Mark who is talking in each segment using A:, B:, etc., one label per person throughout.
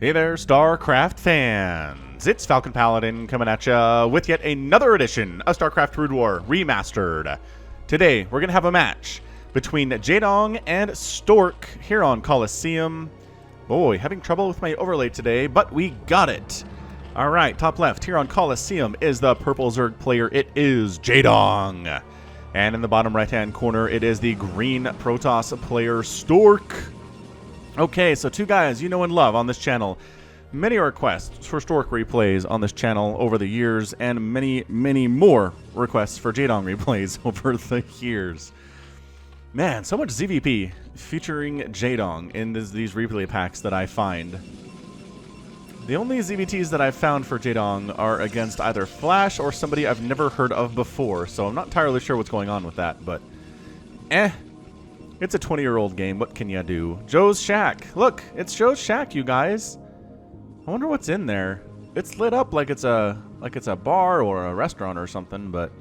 A: Hey there, StarCraft fans! It's Falcon Paladin coming at ya with yet another edition of StarCraft Brood War Remastered. Today, we're going to have a match between Jaedong and Stork here on Coliseum. Boy, having trouble with my overlay today, but we got it! Alright, top left here on Coliseum is the purple Zerg player. It is Jaedong. And in the bottom right-hand corner, it is the green Protoss player, Stork. Okay, so two guys you know and love on this channel. Many requests for Stork replays on this channel over the years, and many, many more requests for Jaedong replays over the years. Man, so much ZVP featuring Jaedong in these replay packs that I find. The only ZVTs that I've found for Jaedong are against either Flash or somebody I've never heard of before, so I'm not entirely sure what's going on with that, but it's a 20-year-old game. What can you do? Joe's Shack. Look, it's Joe's Shack, you guys. I wonder what's in there. It's lit up like it's a bar or a restaurant or something, but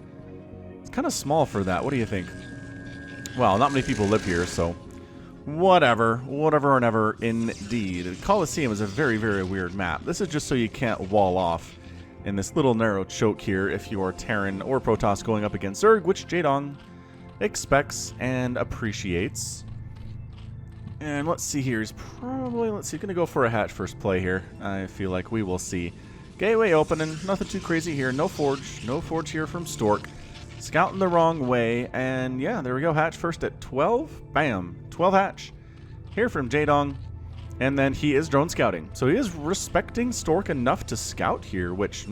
A: it's kind of small for that. What do you think? Well, not many people live here, so whatever or never indeed. Coliseum is a very, very weird map. This is just so you can't wall off in this little narrow choke here if you are Terran or Protoss going up against Zerg, which Jaedong expects and appreciates. And let's see here. He's probably, going to go for a hatch first play here. I feel like we will see. Gateway opening. Nothing too crazy here. No forge. No forge here from Stork. Scouting the wrong way. And yeah, there we go. Hatch first at 12. Bam. 12 hatch here from Jaedong. And then he is drone scouting. So he is respecting Stork enough to scout here, which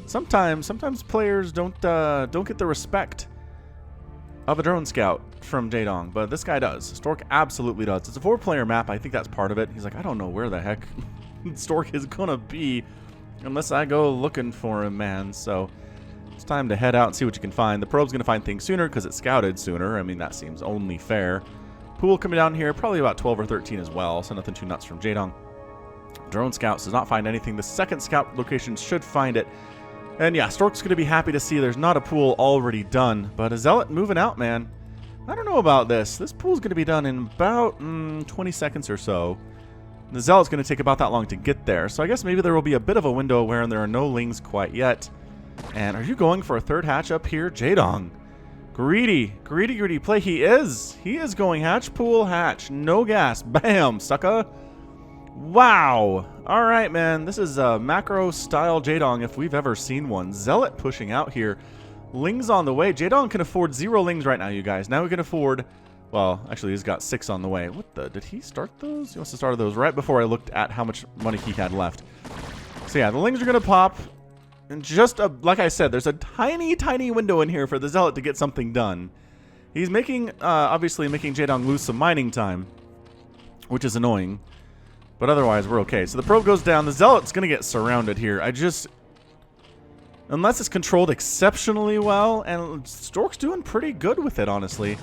A: sometimes players don't get the respect of a drone scout from Jaedong, but this guy does. Stork absolutely does. It's a 4-player map. I think that's part of it. He's like, I don't know where the heck Stork is gonna be unless I go looking for him, man. So it's time to head out and see what you can find. The probe's gonna find things sooner because it scouted sooner. I mean, that seems only fair. Pool coming down here, probably about 12 or 13 as well, so nothing too nuts from Jaedong. Drone scouts does not find anything. The second scout location should find it. And yeah, Stork's going to be happy to see there's not a pool already done. But a Zealot moving out, man. I don't know about this. This pool's going to be done in about 20 seconds or so. The Zealot's going to take about that long to get there. So I guess maybe there will be a bit of a window where there are no lings quite yet. And are you going for a third hatch up here? Jaedong. Greedy play. He is going hatch, pool, hatch. No gas. Bam, sucker. Wow. All right, man. This is a macro-style Jaedong if we've ever seen one. Zealot pushing out here. Lings on the way. Jaedong can afford 0 lings right now, you guys. Now we can afford... Well, actually, he's got 6 on the way. What the... Did he start those? He must have started those right before I looked at how much money he had left. So yeah, the lings are going to pop. And just, like I said, there's a tiny, tiny window in here for the Zealot to get something done. He's obviously making Jaedong lose some mining time, which is annoying. But otherwise, we're okay. So the probe goes down. The Zealot's going to get surrounded here. Unless it's controlled exceptionally well, and Stork's doing pretty good with it, honestly.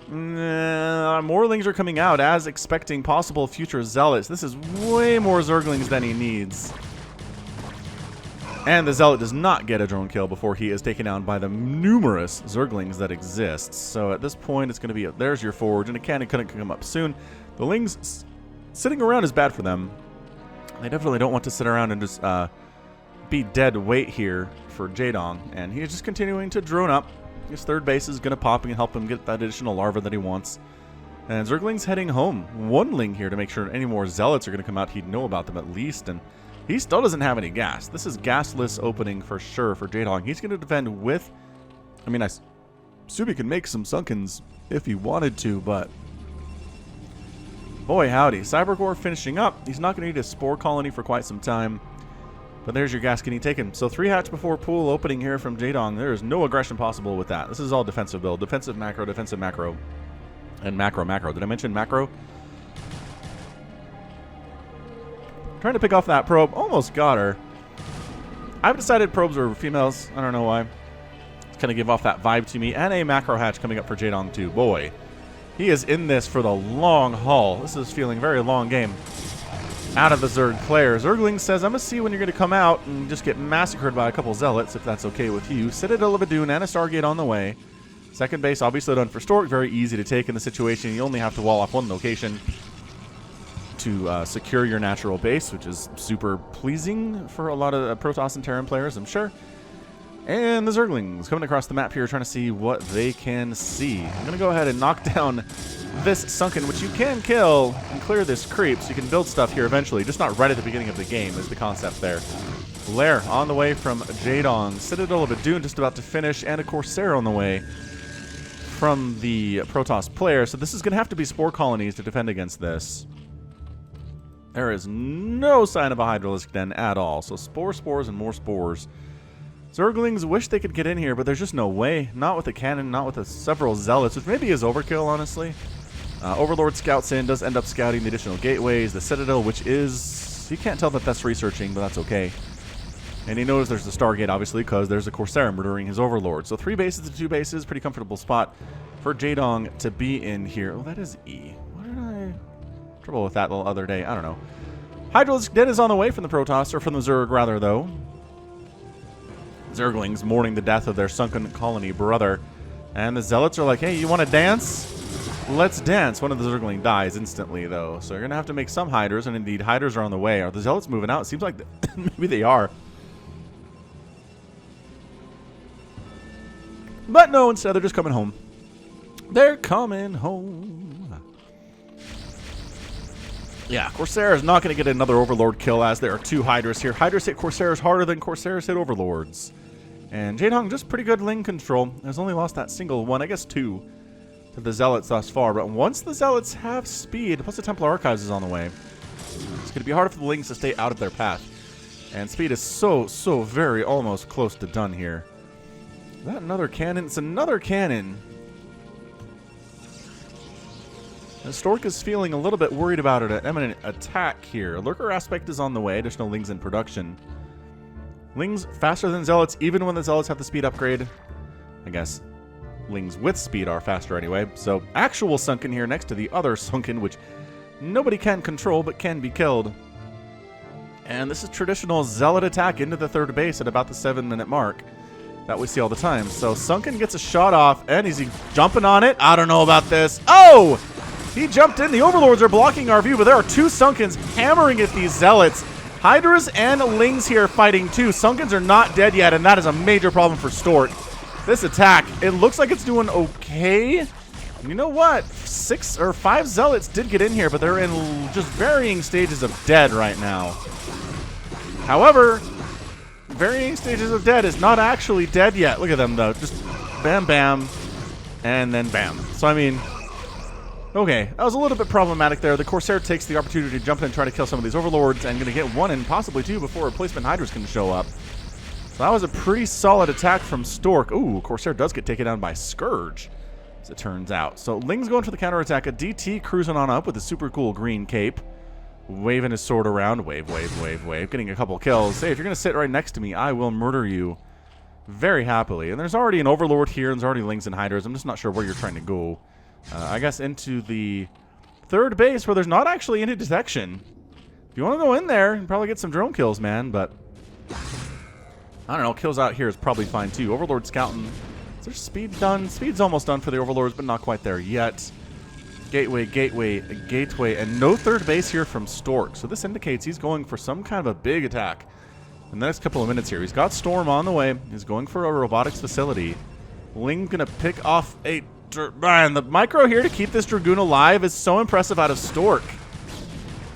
A: More lings are coming out, as expecting possible future Zealots. This is way more Zerglings than he needs. And the Zealot does not get a drone kill before he is taken down by the numerous Zerglings that exist. So at this point, it's going to be, there's your forge, and a cannon couldn't come up soon. The lings... Sitting around is bad for them. They definitely don't want to sit around and just be dead weight here for Jaedong. And he's just continuing to drone up. His third base is going to pop and help him get that additional larva that he wants. And Zergling's heading home. 1 ling here to make sure any more Zealots are going to come out. He'd know about them at least. And he still doesn't have any gas. This is gasless opening for sure for Jaedong. He's going to defend with... I mean, I assume he can make some Sunkens if he wanted to, but... Boy, howdy. Cybercore finishing up. He's not going to need a Spore Colony for quite some time. But there's your gas getting taken. So 3 hatch before pool opening here from Jaedong. There is no aggression possible with that. This is all defensive build. Defensive macro, and macro. Did I mention macro? Trying to pick off that probe. Almost got her. I've decided probes are females. I don't know why. It's kind of give off that vibe to me. And a macro hatch coming up for Jaedong too. Boy. He is in this for the long haul. This is feeling very long game. Out of the Zerg player. Zergling says, I'm going to see when you're going to come out and just get massacred by a couple Zealots, if that's okay with you. Citadel of Adun and a Stargate on the way. Second base obviously done for Stork. Very easy to take in the situation. You only have to wall off 1 location. to secure your natural base, which is super pleasing for a lot of Protoss and Terran players, I'm sure. And the Zerglings coming across the map here, trying to see what they can see. I'm going to go ahead and knock down this Sunken, which you can kill and clear this creep, so you can build stuff here eventually, just not right at the beginning of the game is the concept there. Lair on the way from Jaedong. Citadel of Adun just about to finish, and a Corsair on the way from the Protoss player. So this is going to have to be Spore Colonies to defend against this. There is no sign of a Hydralisk Den at all. So spores, and more spores. Zerglings wish they could get in here, but there's just no way. Not with a cannon, not with several zealots, which maybe is overkill, honestly. Overlord scouts in, does end up scouting the additional gateways. The Citadel, which is... You can't tell that that's researching, but that's okay. And he knows there's the Stargate, obviously, because there's a Corsair murdering his Overlord. So 3 bases to 2 bases. Pretty comfortable spot for Jaedong to be in here. Oh, that is E. Why did I... Trouble with that the other day. I don't know. Hydralisk Den is on the way from the Protoss, or from the Zerg, rather, though. Zerglings mourning the death of their sunken colony brother. And the Zealots are like, hey, you want to dance? Let's dance. One of the Zergling dies instantly, though. So you're going to have to make some Hydras, and indeed, Hydras are on the way. Are the Zealots moving out? It seems like maybe they are. But no, instead they're just coming home. They're coming home. Yeah, Corsair is not going to get another Overlord kill, as there are 2 Hydras here. Hydras hit Corsairs harder than Corsairs hit Overlords. And Jaedong just pretty good Ling control. Has only lost that single one, I guess 2, to the Zealots thus far. But once the Zealots have speed, plus the Templar Archives is on the way, it's going to be harder for the Lings to stay out of their path. And speed is so very almost close to done here. Is that another cannon? It's another cannon. And Stork is feeling a little bit worried about an imminent attack here. Lurker Aspect is on the way. Additional Lings in production. Lings faster than Zealots, even when the Zealots have the speed upgrade. I guess Lings with speed are faster anyway. So actual Sunken here next to the other Sunken, which nobody can control but can be killed. And this is traditional Zealot attack into the 3rd base at about the 7-minute mark that we see all the time. So Sunken gets a shot off, and is he jumping on it? I don't know about this. Oh! He jumped in. The Overlords are blocking our view, but there are 2 Sunkens hammering at these Zealots. Hydras and Lings here fighting too. Sunkens are not dead yet, and that is a major problem for Stork. This attack, it looks like it's doing okay. You know what? 6 or 5 Zealots did get in here, but they're in just varying stages of dead right now. However, varying stages of dead is not actually dead yet. Look at them, though. Just bam, bam, and then bam. So, I mean, okay. That was a little bit problematic there. The Corsair takes the opportunity to jump in and try to kill some of these Overlords, and going to get 1 and possibly 2 before replacement Hydras can show up. So that was a pretty solid attack from Stork. Ooh, Corsair does get taken down by Scourge, as it turns out. So Ling's going for the counterattack. A DT cruising on up with a super cool green cape. Waving his sword around. Wave. Getting a couple kills. Hey, if you're going to sit right next to me, I will murder you very happily. And there's already an Overlord here, and there's already Lings and Hydras. I'm just not sure where you're trying to go. I guess into the 3rd base, where there's not actually any detection. If you want to go in there, you can probably get some drone kills, man. But, I don't know. Kills out here is probably fine, too. Overlord scouting. Is there speed done? Speed's almost done for the Overlords, but not quite there yet. Gateway, and no 3rd base here from Stork. So this indicates he's going for some kind of a big attack in the next couple of minutes here. He's got Storm on the way. He's going for a robotics facility. Ling's going to pick off a... Man, the micro here to keep this Dragoon alive is so impressive out of Stork.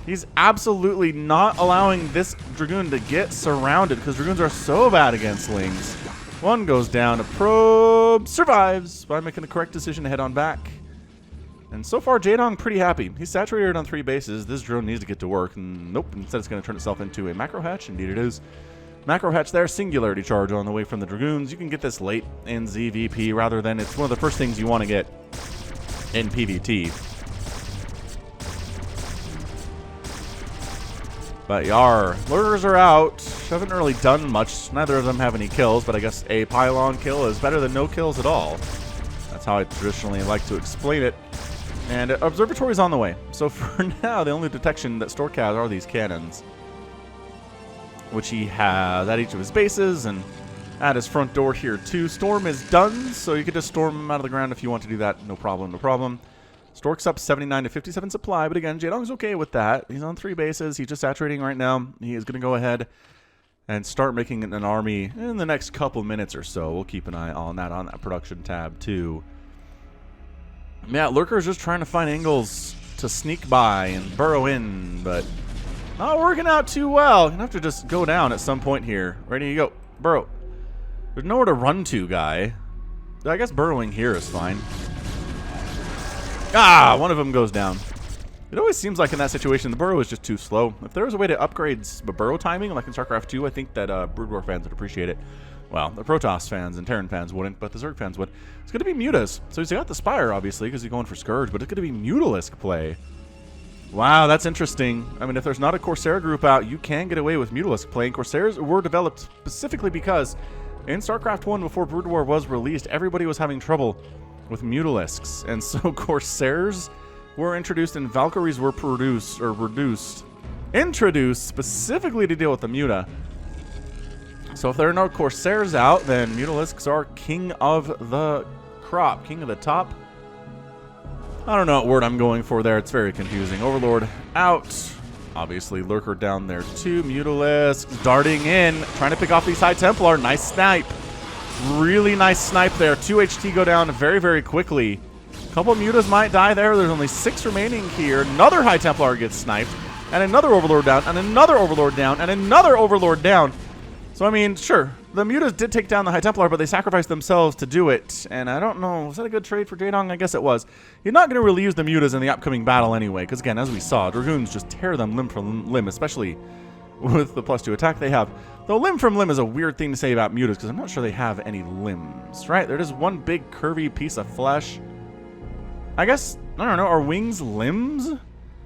A: He's absolutely not allowing this Dragoon to get surrounded, because Dragoons are so bad against Lings. 1 goes down. A probe survives by making the correct decision to head on back. And so far, Jaedong pretty happy. He's saturated on 3 bases. This drone needs to get to work. And nope, instead it's going to turn itself into a macro hatch. Indeed it is. Macro hatch there, singularity charge on the way from the Dragoons. You can get this late in ZVP rather than it's one of the first things you want to get in PvT. But Yar, lurkers are out. Haven't really done much. Neither of them have any kills, but I guess a pylon kill is better than no kills at all. That's how I traditionally like to explain it. And Observatory's on the way. So for now, the only detection that Stork has are these cannons, which he has at each of his bases and at his front door here too. Storm is done, so you could just storm him out of the ground if you want to do that. No problem, no problem. Stork's up 79 to 57 supply, but again, Jaedong's okay with that. He's on 3 bases. He's just saturating right now. He is going to go ahead and start making an army in the next couple minutes or so. We'll keep an eye on that production tab too. Yeah, Lurker's just trying to find angles to sneak by and burrow in, but not working out too well. Gonna have to just go down at some point here. Ready to go. Burrow. There's nowhere to run to, guy. I guess burrowing here is fine. Ah, one of them goes down. It always seems like in that situation, the burrow is just too slow. If there was a way to upgrade burrow timing, like in StarCraft 2, I think that Brood War fans would appreciate it. Well, the Protoss fans and Terran fans wouldn't, but the Zerg fans would. It's going to be Mutas. So he's got the Spire, obviously, because he's going for Scourge, but it's going to be Mutalisk play. Wow, that's interesting. I mean, if there's not a Corsair group out, you can get away with Mutalisk playing. Corsairs were developed specifically because in StarCraft 1, before Brood War was released, everybody was having trouble with Mutalisks. And so Corsairs were introduced and Valkyries were introduced specifically to deal with the Muta. So if there are no Corsairs out, then Mutalisks are king of the crop, king of the top. I don't know what word I'm going for there. It's very confusing. Overlord out. Obviously, Lurker down there too. Mutalisks darting in, trying to pick off these High Templar. Nice snipe. Really nice snipe there. 2 HT go down very, very quickly. A couple Mutas might die there. There's only 6 remaining here. Another High Templar gets sniped. And another Overlord down. And another Overlord down. And another Overlord down. So, I mean, sure, the Mutas did take down the High Templar, but they sacrificed themselves to do it. And I don't know, was that a good trade for Jaedong? I guess it was. You're not going to really use the Mutas in the upcoming battle anyway, because again, as we saw, Dragoons just tear them limb from limb, especially with the +2 attack they have. Though limb from limb is a weird thing to say about Mutas, because I'm not sure they have any limbs, right? They're just one big curvy piece of flesh. I guess, I don't know, are wings limbs?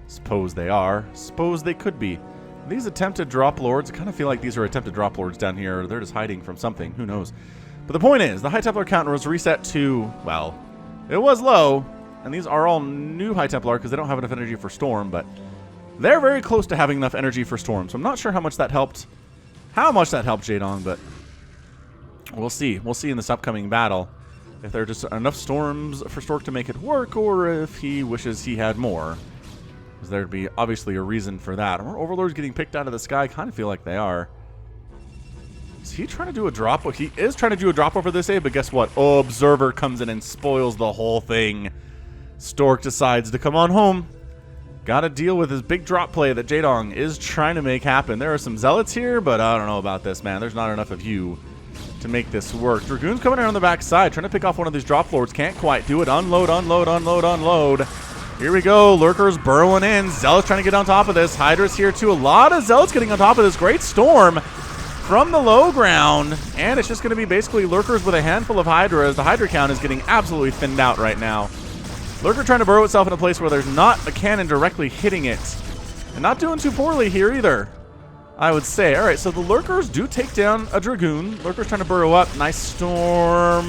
A: Suppose they are. Suppose they could be. These attempted drop lords, I kind of feel like these are attempted drop lords down here. They're just hiding from something. Who knows? But the point is, the High Templar count was reset to, well, it was low. And these are all new High Templar because they don't have enough energy for Storm. But they're very close to having enough energy for Storm. So I'm not sure how much that helped. How much that helped Jaedong, but we'll see. We'll see in this upcoming battle if there are just enough Storms for Stork to make it work or if he wishes he had more. Because there'd be obviously a reason for that. Are Overlords getting picked out of the sky? I kind of feel like they are. Is he trying to do a drop? Well, he is trying to do a drop over this A, but guess what? Oh, Observer comes in and spoils the whole thing. Stork decides to come on home. Got to deal with his big drop play that Jaedong is trying to make happen. There are some Zealots here, but I don't know about this, man. There's not enough of you to make this work. Dragoon's coming around the backside, trying to pick off one of these drop lords. Can't quite do it. Unload, unload, unload, unload. Here we go. Lurker's burrowing in. Zealots trying to get on top of this. Hydra's here too. A lot of Zealots getting on top of this. Great Storm from the low ground. And it's just going to be basically Lurkers with a handful of Hydras. The Hydra count is getting absolutely thinned out right now. Lurker trying to burrow itself in a place where there's not a cannon directly hitting it. And not doing too poorly here either, I would say. All right, so the Lurkers do take down a Dragoon. Lurker's trying to burrow up. Nice Storm.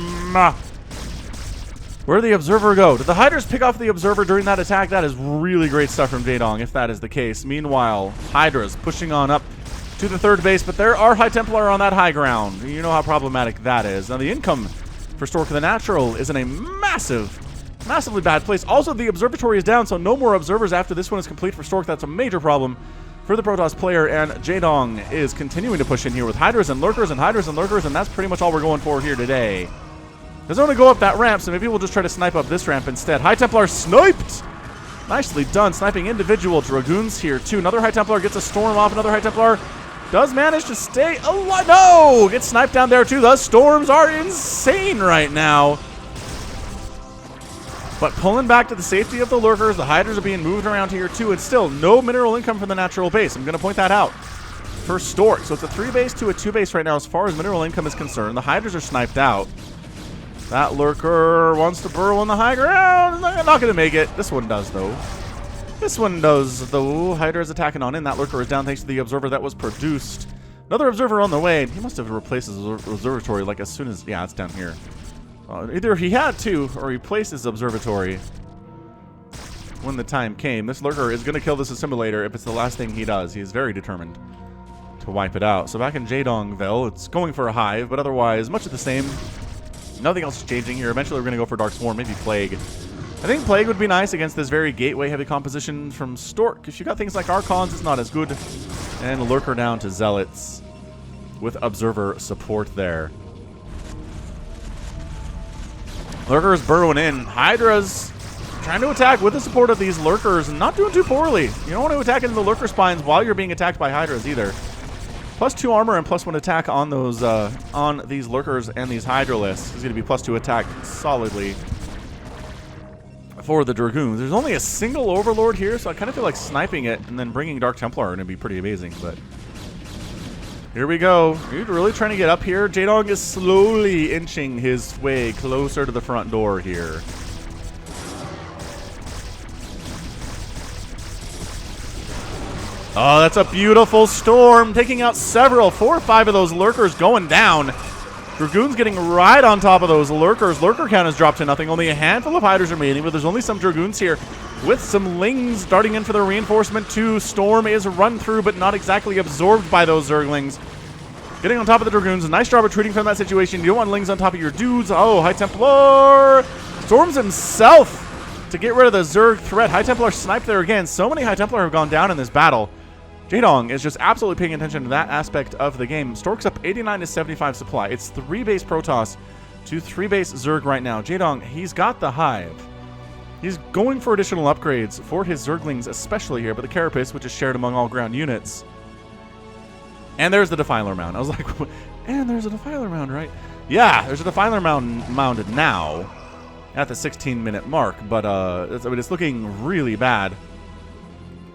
A: Where'd the Observer go? Did the Hydras pick off the Observer during that attack? That is really great stuff from Jaedong, if that is the case. Meanwhile, Hydras pushing on up to the 3rd base, but there are High Templar on that high ground. You know how problematic that is. Now, the income for Stork the Natural is in a massively bad place. Also, the Observatory is down, so no more Observers after this one is complete for Stork. That's a major problem for the Protoss player, and Jaedong is continuing to push in here with Hydras and Lurkers and Hydras and Lurkers, and that's pretty much all we're going for here today. There's only go up that ramp, so maybe we'll just try to snipe up this ramp instead. High Templar sniped! Nicely done, sniping individual Dragoons here too. Another High Templar gets a Storm off. Another High Templar does manage to stay alive. No! Gets sniped down there too. The Storms are insane right now. But pulling back to the safety of the Lurkers, the Hydras are being moved around here too, and still no mineral income from the natural base. I'm going to point that out for Stork. So it's a 3-base to a 2-base right now as far as mineral income is concerned. The Hydras are sniped out. That Lurker wants to burrow on the high ground. Not going to make it. This one does, though. This one does, though. Hydra is attacking on in. That Lurker is down thanks to the Observer that was produced. Another Observer on the way. He must have replaced his Observatory like as soon as... Yeah, it's down here. Either he had to, or he placed his Observatory when the time came. This Lurker is going to kill this Assimilator if it's the last thing he does. He is very determined to wipe it out. So back in Jaedongville, it's going for a Hive, but otherwise much of the same. Nothing else is changing here. Eventually we're going to go for Dark Swarm, maybe Plague. I think Plague would be nice against this very gateway-heavy composition from Stork. If you got things like Archons, it's not as good. And Lurker down to Zealots with Observer support there. Lurkers burrowing in. Hydra's trying to attack with the support of these Lurkers and not doing too poorly. You don't want to attack into the Lurker spines while you're being attacked by Hydras either. +2 armor and +1 attack on those on these Lurkers and these Hydralisks is going to be +2 attack solidly for the Dragoons. There's only a single Overlord here, so I kind of feel like sniping it and then bringing Dark Templar are going to be pretty amazing. But here we go. You're really trying to get up here. Jaedong is slowly inching his way closer to the front door here. Oh, that's a beautiful storm, taking out several, 4 or 5 of those Lurkers going down. Dragoons getting right on top of those Lurkers. Lurker count has dropped to nothing. Only a handful of Hydras remaining, but there's only some Dragoons here with some Lings darting in for the reinforcement too. Storm is run through, but not exactly absorbed by those Zerglings. Getting on top of the Dragoons. A nice job retreating from that situation. You don't want Lings on top of your dudes. Oh, High Templar storms himself to get rid of the Zerg threat. High Templar sniped there again. So many High Templar have gone down in this battle. Jaedong is just absolutely paying attention to that aspect of the game. Stork's up 89 to 75 supply. It's 3 base Protoss to 3 base Zerg right now. Jaedong, he's got the Hive. He's going for additional upgrades for his Zerglings, especially here, but the Carapace, which is shared among all ground units. And there's the Defiler Mound. I was like, and there's a Defiler Mound, right? Yeah, there's a Defiler Mound mounded now at the 16-minute mark, but it's looking really bad.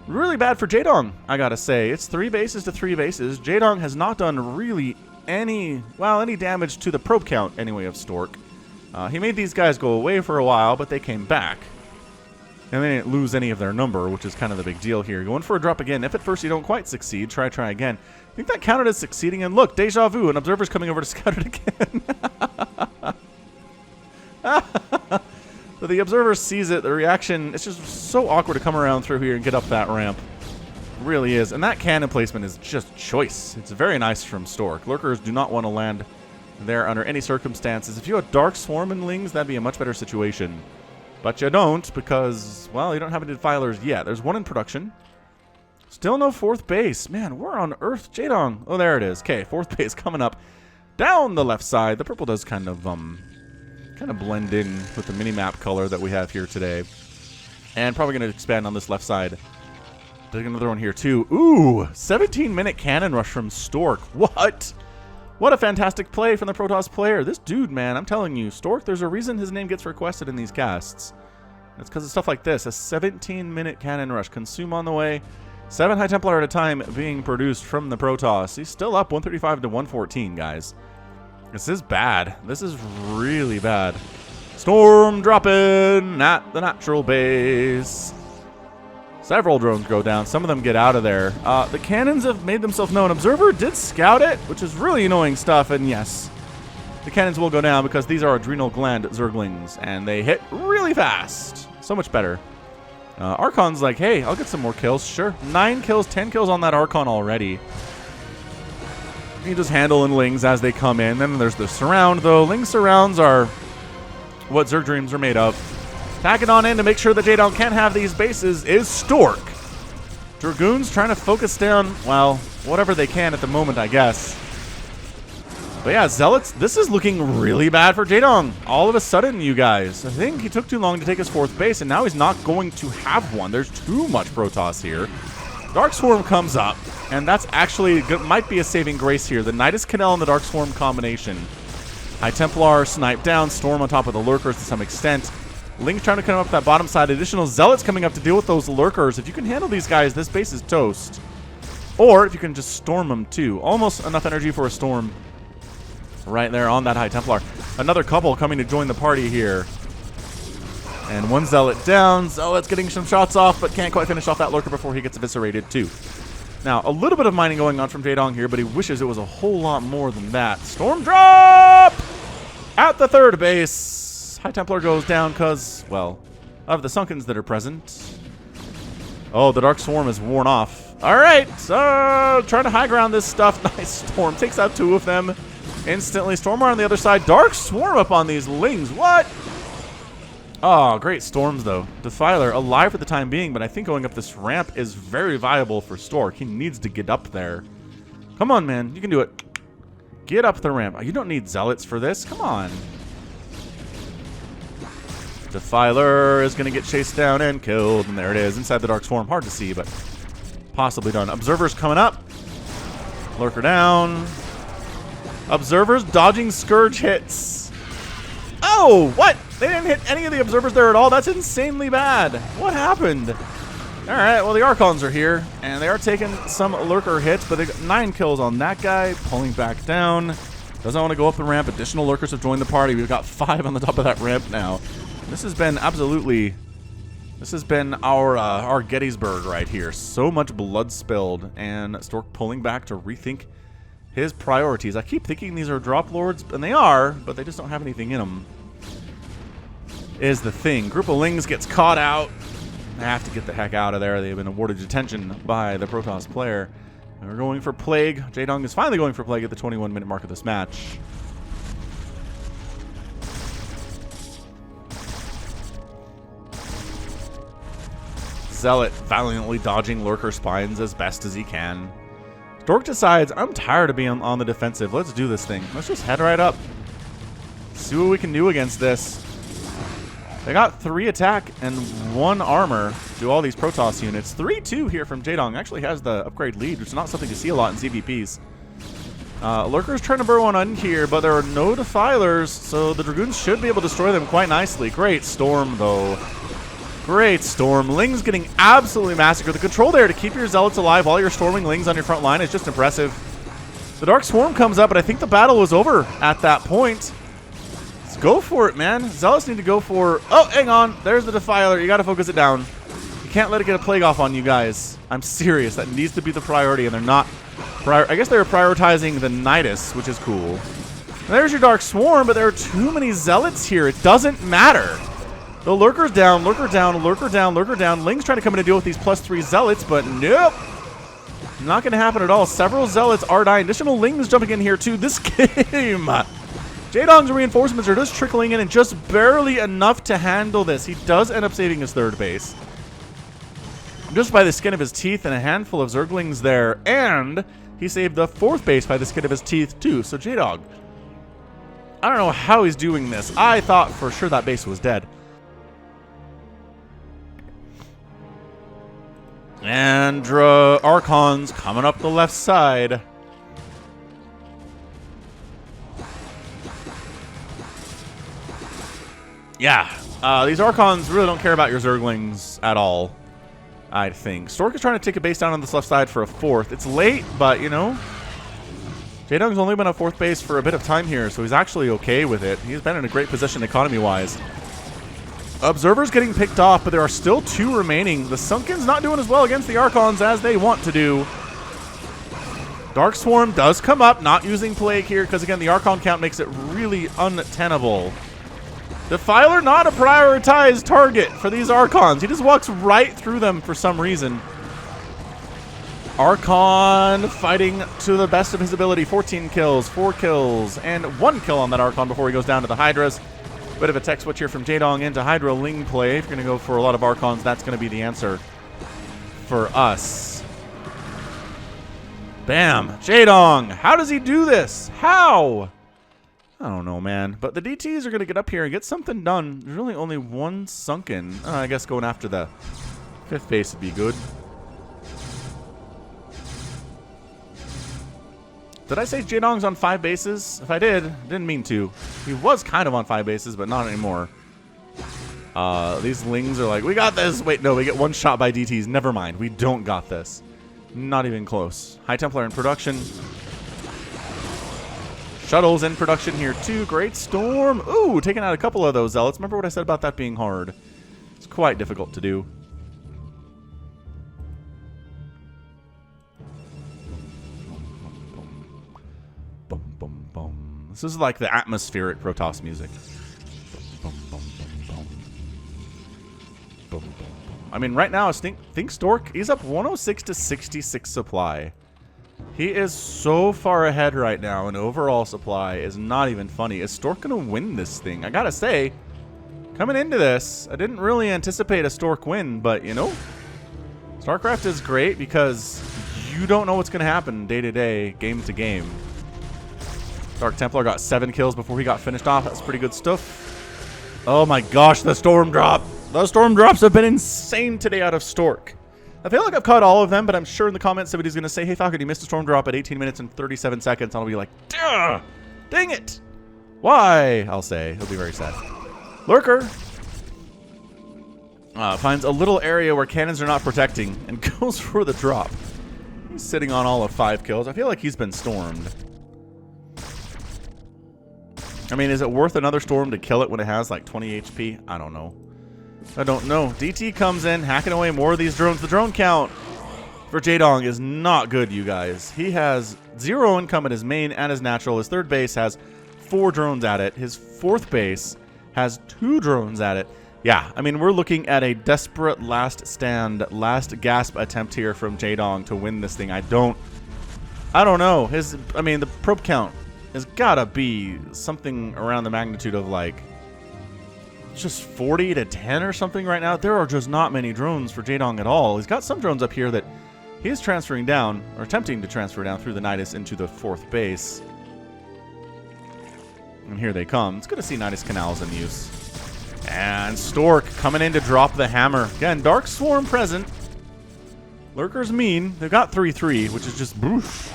A: Really bad for Jaedong, I gotta say. It's 3 bases to 3 bases. Jaedong has not done really any damage to the probe count, anyway, of Stork. He made these guys go away for a while, but they came back. And they didn't lose any of their number, which is kind of the big deal here. Going for a drop again. If at first you don't quite succeed, try again. I think that counted as succeeding. And look, deja vu. An observer's coming over to scout it again. So the observer sees it, the reaction, it's just so awkward to come around through here and get up that ramp. It really is. And that cannon placement is just choice. It's very nice from Stork. Lurkers do not want to land there under any circumstances. If you had Dark Swarm and Lings, that'd be a much better situation. But you don't because, well, you don't have any Defilers yet. There's 1 in production. Still no 4th base. Man, where on earth? Jaedong. Oh, there it is. Okay, 4th base coming up down the left side. The purple does kind of blend in with the mini-map color that we have here today. And probably going to expand on this left side. There's another one here, too. Ooh, 17-minute cannon rush from Stork. What? What a fantastic play from the Protoss player. This dude, man, I'm telling you, Stork, there's a reason his name gets requested in these casts. It's because of stuff like this. A 17-minute cannon rush. Consume on the way. 7 High Templar at a time being produced from the Protoss. He's still up 135 to 114, guys. This is bad. This is really bad. Storm dropping at the natural base. Several drones go down. Some of them get out of there. The cannons have made themselves known. Observer did scout it, which is really annoying stuff. And yes, the cannons will go down because these are adrenal gland Zerglings. And they hit really fast. So much better. Archon's like, hey, I'll get some more kills. Sure. 9 kills, 10 kills on that Archon already. You just handle in Lings as they come in. Then there's the surround, though. Ling surrounds are what Zerg Dreams are made of. Tacking on in to make sure that Jaedong can't have these bases is Stork. Dragoons trying to focus down, well, whatever they can at the moment, I guess. But yeah, Zealots, this is looking really bad for Jaedong. All of a sudden, you guys. I think he took too long to take his 4th base, and now he's not going to have one. There's too much Protoss here. Dark Swarm comes up, and that's actually, might be a saving grace here. The Nidus Canal and the Dark Swarm combination. High Templar snipe down, Storm on top of the Lurkers to some extent. Ling's trying to come up that bottom side. Additional Zealots coming up to deal with those Lurkers. If you can handle these guys, this base is toast. Or if you can just storm them too. Almost enough energy for a storm right there on that High Templar. Another couple coming to join the party here. And 1 Zealot down. Zealot's getting some shots off, but can't quite finish off that Lurker before he gets eviscerated too. Now, a little bit of mining going on from Jaedong here, but he wishes it was a whole lot more than that. Storm drop! At the 3rd base. High Templar goes down because, well, of the Sunkens that are present. Oh, the Dark Swarm is worn off. All right, trying to high ground this stuff. Nice. Storm takes out 2 of them instantly. Stormer on the other side. Dark Swarm up on these Lings. What? Oh, great storms, though. Defiler alive for the time being, but I think going up this ramp is very viable for Stork. He needs to get up there. Come on, man. You can do it. Get up the ramp. You don't need zealots for this. Come on. Defiler is going to get chased down and killed. And there it is. Inside the Dark Swarm. Hard to see, but possibly done. Observer's coming up. Lurker down. Observers dodging Scourge hits. Oh, what? They didn't hit any of the observers there at all. That's insanely bad. What happened? All right, well, the Archons are here, and they are taking some Lurker hits, but they got 9 kills on that guy, pulling back down. Doesn't want to go up the ramp. Additional Lurkers have joined the party. We've got 5 on the top of that ramp now. This has been absolutely... This has been our Gettysburg right here. So much blood spilled, and Stork pulling back to rethink his priorities. I keep thinking these are drop lords, and they are, but they just don't have anything in them. Is the thing. Group of Lings gets caught out. They have to get the heck out of there. They've been awarded detention by the Protoss player. And we're going for Plague. Jaedong is finally going for Plague at the 21-minute mark of this match. Zealot valiantly dodging Lurker spines as best as he can. Stork decides, I'm tired of being on the defensive. Let's do this thing. Let's just head right up. See what we can do against this. They got 3 attack and 1 armor to all these Protoss units. 3-2 here from Jaedong. Actually has the upgrade lead, which is not something you see a lot in CVPs. Lurker's trying to burrow on here, but there are no Defilers, so the Dragoons should be able to destroy them quite nicely. Great Storm, though. Great Storm. Lings getting absolutely massacred. The control there to keep your Zealots alive while you're storming Lings on your front line is just impressive. The Dark Swarm comes up, but I think the battle was over at that point. Let's go for it, man. Zealots need to go for... Oh, hang on. There's the Defiler. You got to focus it down. You can't let it get a Plague off on you guys. I'm serious. That needs to be the priority, and they're not... I guess they're prioritizing the Nidus, which is cool. There's your Dark Swarm, but there are too many Zealots here. It doesn't matter. The Lurker's down, Lurker down, Lurker down, Lurker down. Ling's trying to come in and deal with these +3 Zealots, but nope. Not going to happen at all. Several Zealots are dying. Additional Lings jumping in here, too. This game... Jaedong's reinforcements are just trickling in and just barely enough to handle this. He does end up saving his 3rd base. Just by the skin of his teeth and a handful of Zerglings there. And he saved the 4th base by the skin of his teeth, too. So Jaedong, I don't know how he's doing this. I thought for sure that base was dead. And Archons coming up the left side. Yeah, these Archons really don't care about your Zerglings at all, I think. Stork is trying to take a base down on this left side for a 4th. It's late, but, you know, Jaedong's only been a 4th base for a bit of time here, so he's actually okay with it. He's been in a great position economy-wise. Observers getting picked off, but there are still 2 remaining. The Sunken's not doing as well against the Archons as they want to do. Dark Swarm does come up, not using Plague here, because, again, the Archon count makes it really untenable. Defiler not a prioritized target for these Archons. He just walks right through them for some reason. Archon fighting to the best of his ability. 14 kills, 4 kills, and 1 kill on that Archon before he goes down to the Hydras. Bit of a tech switch here from Jaedong into Hydra Ling play. If you're going to go for a lot of Archons, that's going to be the answer for us. Bam! Jaedong! How does he do this? How? I don't know, man. But the DTs are going to get up here and get something done. There's really only 1 Sunken. I guess going after the 5th base would be good. Did I say Jaedong's on 5 bases? If I didn't mean to. He was kind of on 5 bases, but not anymore. These Lings are like, we got this. Wait, no, we get 1 shot by DTs. Never mind. We don't got this. Not even close. High Templar in production. Shuttles in production here too. Great Storm. Ooh, taking out a couple of those Zealots. Remember what I said about that being hard. It's quite difficult to do. Boom, boom, boom. This is like the atmospheric Protoss music. Boom, boom, boom, boom. Boom, boom, boom. I mean, right now, I think Stork, he's up 106 to 66 supply. He is so far ahead right now, and overall supply is not even funny. Is Stork going to win this thing? I gotta say, Coming into this, I didn't really anticipate a Stork win, but, you know, StarCraft is great because you don't know what's going to happen day to day, game to game. Dark Templar got 7 kills before he got finished off. That's pretty good stuff. Oh my gosh, the Storm Drop. The Storm Drops have been insane today out of Stork. I feel like I've caught all of them, but I'm sure in the comments somebody's going to say, hey, Falcon, you missed a Storm Drop at 18 minutes and 37 seconds. And I'll be like, duh, dang it. Why? I'll say. He'll be very sad. Lurker finds a little area where cannons are not protecting and goes for the drop. He's sitting on all of 5 kills. I feel like he's been stormed. I mean, is it worth another storm to kill it when it has like 20 HP? I don't know. I don't know. DT comes in, hacking away more of these drones. The drone count for Jaedong is not good, you guys. He has 0 income at his main and his natural. His third base has 4 drones at it. His fourth base has 2 drones at it. Yeah, I mean, we're looking at a desperate last stand, last gasp attempt here from Jaedong to win this thing. I don't know. I mean, the probe count has gotta be something around the magnitude of like just 40 to 10 or something right now. There are just not many drones for Jaedong at all. He's got some drones up here that he is transferring down, or attempting to transfer down through the Nidus into the 4th base. And here they come. It's good to see Nidus Canals in use. And Stork coming in to drop the hammer. Again, Dark Swarm present. Lurker's mean. They've got 3-3, which is just boof.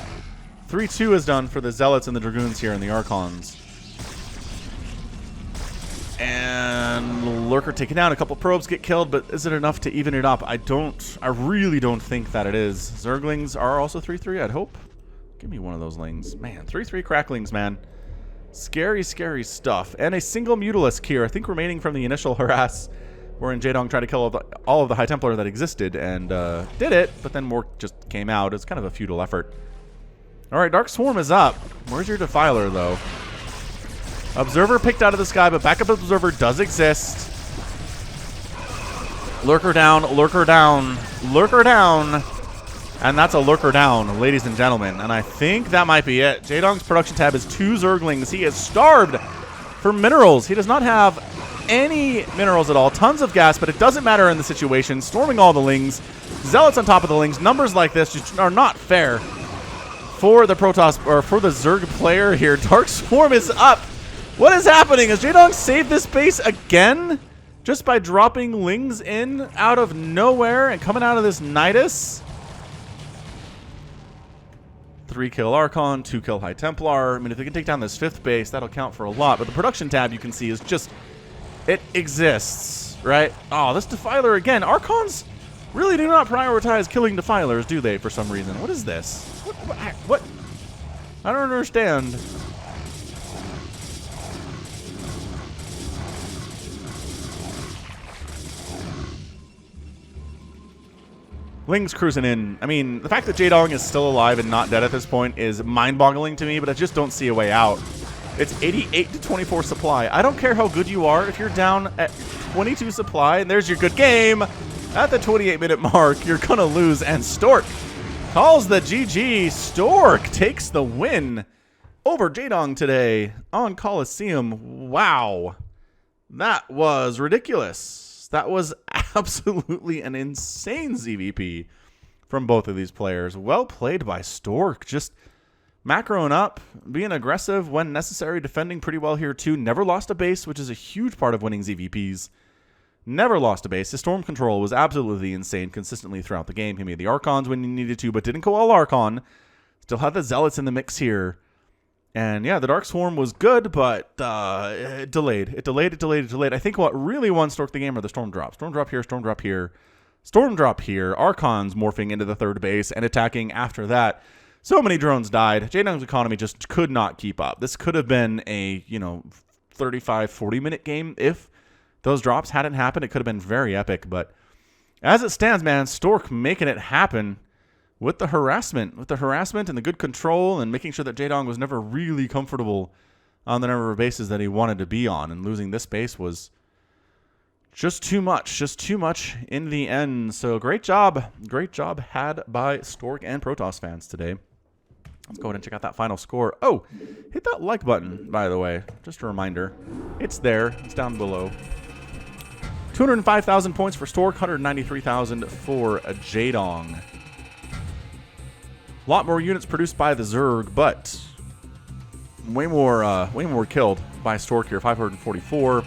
A: 3-2 is done for the Zealots and the Dragoons here and the Archons. And Lurker taken down. A couple probes get killed, but is it enough to even it up? I really don't think that it is. Zerglings are also 3-3, I'd hope. Give me one of those lings. Man, 3-3 cracklings, man. Scary, scary stuff. And a single Mutalisk here, I think remaining from the initial harass, wherein Jaedong tried to kill all of the High Templar that existed and did it, but then more just came out. It's kind of a futile effort. All right, Dark Swarm is up. Where's your Defiler, though? Observer picked out of the sky, but backup Observer does exist. Lurker down, Lurker down, Lurker down. And that's a Lurker down, ladies and gentlemen. And I think that might be it. Jaedong's production tab is 2 Zerglings. He is starved for minerals. He does not have any minerals at all. Tons of gas, but it doesn't matter in the situation. Storming all the Lings. Zealots on top of the Lings. Numbers like this just are not fair for the Protoss, or for the Zerg player here. Dark Swarm is up. What is happening? Has Jaedong saved this base again? Just by dropping Lings in out of nowhere and coming out of this Nidus? 3-kill Archon, 2-kill High Templar. I mean, if they can take down this 5th base, that'll count for a lot. But the production tab, you can see, is just... it exists, right? Oh, this Defiler again. Archons really do not prioritize killing Defilers, do they, for some reason? What is this? What? I don't understand. Ling's cruising in. I mean, the fact that Jaedong is still alive and not dead at this point is mind-boggling to me, but I just don't see a way out. It's 88 to 24 supply. I don't care how good you are. If you're down at 22 supply, and there's your good game, at the 28-minute mark, you're going to lose. And Stork calls the GG. Stork takes the win over Jaedong today on Coliseum. Wow. That was ridiculous. That was absolutely an insane ZVP from both of these players. Well played by Stork. Just macroing up, being aggressive when necessary, defending pretty well here too. Never lost a base, which is a huge part of winning ZVPs. Never lost a base. His storm control was absolutely insane consistently throughout the game. He made the Archons when he needed to, but didn't go all Archon. Still had the Zealots in the mix here. And yeah, the Dark Swarm was good, but it delayed. It delayed. I think what really won Stork the game are the Storm Drop. Storm Drop here, Storm Drop here, Storm Drop here. Archons morphing into the 3rd base and attacking after that. So many drones died. Jaedong's economy just could not keep up. This could have been a, 35, 40-minute game if those drops hadn't happened. It could have been very epic, but as it stands, man, Stork making it happen. With the harassment and the good control and making sure that Jaedong was never really comfortable on the number of bases that he wanted to be on. And losing this base was just too much in the end. So great job had by Stork and Protoss fans today. Let's go ahead and check out that final score. Oh, hit that like button, by the way. Just a reminder. It's there. It's down below. 205,000 points for Stork, 193,000 for Jaedong. A lot more units produced by the Zerg, but way more killed by Stork here, 544.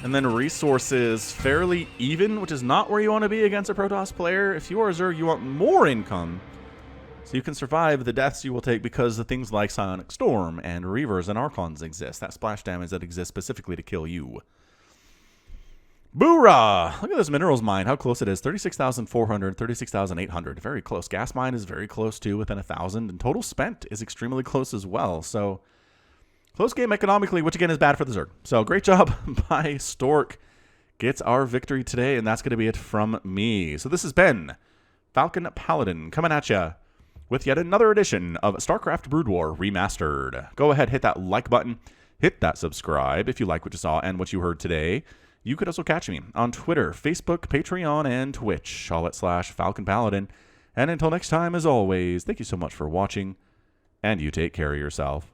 A: And then resources fairly even, which is not where you want to be against a Protoss player. If you are a Zerg, you want more income, so you can survive the deaths you will take because of things like Psionic Storm and Reavers and Archons exist. That splash damage that exists specifically to kill you. Boorah! Look at this minerals mine, how close it is. 36,400, 36,800. Very close. Gas mine is very close too, within 1,000. And total spent is extremely close as well. So, close game economically, which again is bad for the Zerg. So, great job by Stork. Gets our victory today, and that's going to be it from me. So, this has been Falcon Paladin coming at ya with yet another edition of StarCraft Brood War Remastered. Go ahead, hit that like button. Hit that subscribe if you like what you saw and what you heard today. You could also catch me on Twitter, Facebook, Patreon, and Twitch, all at /Falcon Paladin. And until next time, as always, thank you so much for watching, and you take care of yourself.